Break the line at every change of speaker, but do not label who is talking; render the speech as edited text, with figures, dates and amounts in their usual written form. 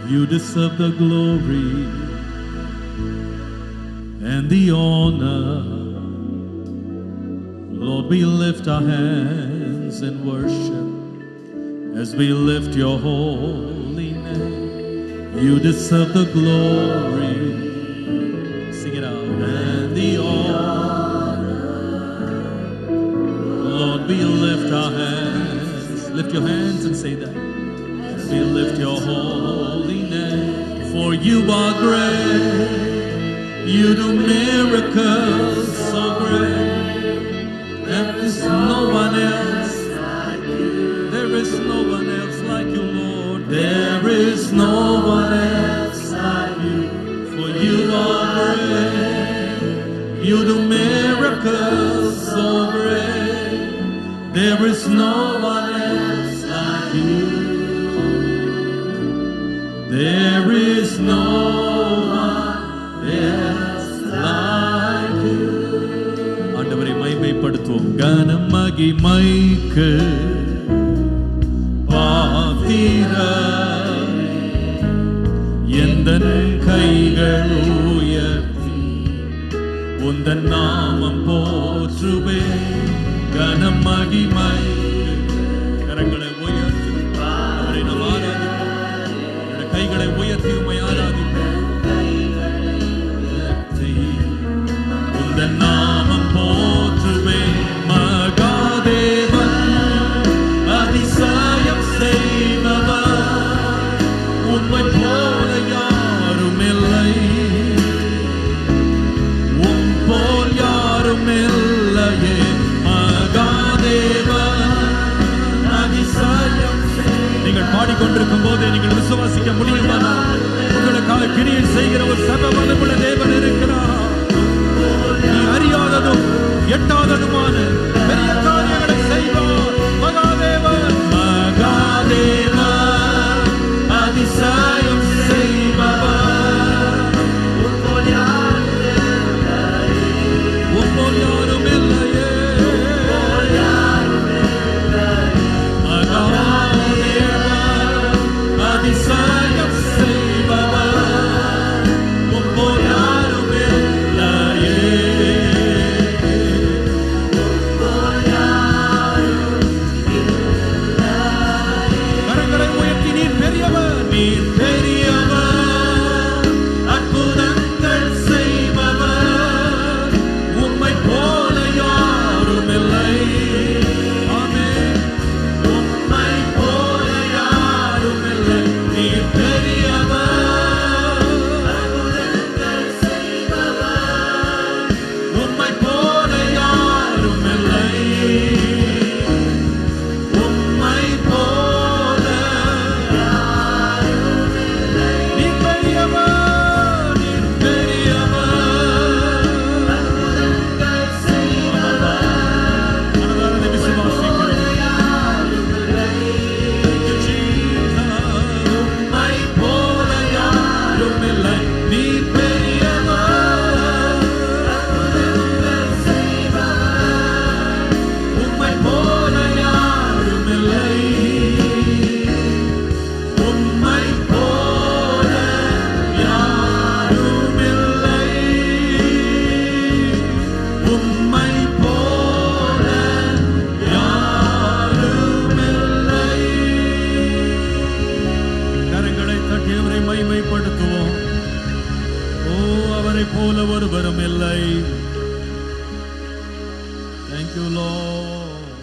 You deserve the glory and the honor. Lord, we lift our hands in worship as we lift your holy name. You deserve the glory, sing it out, and the honor. Lord, we lift our hands. Lift your hands and say that. We lift your holy name, for you are great. You do miracles so great. There is no one else like you. There is no one else like you, Lord. There is no one else like you, for you are great. You do miracles so great. There is no one else like you. There is no one else like you. ஆண்டவரை மகிமைப்படுத்துவோம். கனம் மகிமைக்கு பாத்திரரே, எந்தன் கைகள் உயர்த்தி உந்தன் நாமம் போற்றுவேன். கனம் மகிமை கரங்களை உயர்த்தி அவரை நாம் ஆராதிப்போம். கைகளை உயர்த்தி உம்மை ஆராதிப்போம். உந்தன் நாமம் போற்றுவேன். மகாதேவன் அதிசயம் செய்பவர், உம்மை போல யாரும் இல்லை. உம் போல் யாரும் இல்லையே. மகாதேவன் அதிசயம். நீங்கள் பாடிக்கொண்டிருக்கும் போதே நீங்கள் விசுவாசிக்க முடியுமானால் உங்களுக்காக கிரியை செய்கிற ஒரு சர்வ வல்லமையுள்ள தேவன் இருக்கிறார். நீ அறியாததும் எட்டாததுமான பெரிய காரியங்களை செய்வார் மகாதேவன். மகாதேவன் அதிசயம் செய்பவர், உம் போல் யாரும் இல்லையே. அதிசயம் செய்பவர், உம் போல் யாரும் இல்லையே. கரங்களை உயர்த்தி நீர் பெரியவர், நீர் பெரியவர், அற்புதங்கள் செய்பவர், உம்மை போல யாரும் இல்லை. ஆமென். உம்மை போல யாரும் இல்லை. நீர் பெரியவர், அற்புதங்கள் செய்பவர், உம்மை போல யாரும் இல்லை. உம்மை போல யாரும் இல்லை. நீர் பெரியவர், நீர் பெரியவர், அற்புதங்கள் செய்பவர், மனதார விசுவாசிக்கிறோம். உம்மை போல யாரும் இல்லை. நீர் பெரியவர், அற்புதங்கள் செய்பவர், உம்மை போல யாரும் இல்லை. உம்மை போல யாரும் இல்லை. உம்மை போல யாரும் இல்லை. கரங்களை தட்டி அவரை மகிமைப்படுத்துவோம். ஓ, அவரை போல ஒருவரும் இல்லை. Thank you, Lord.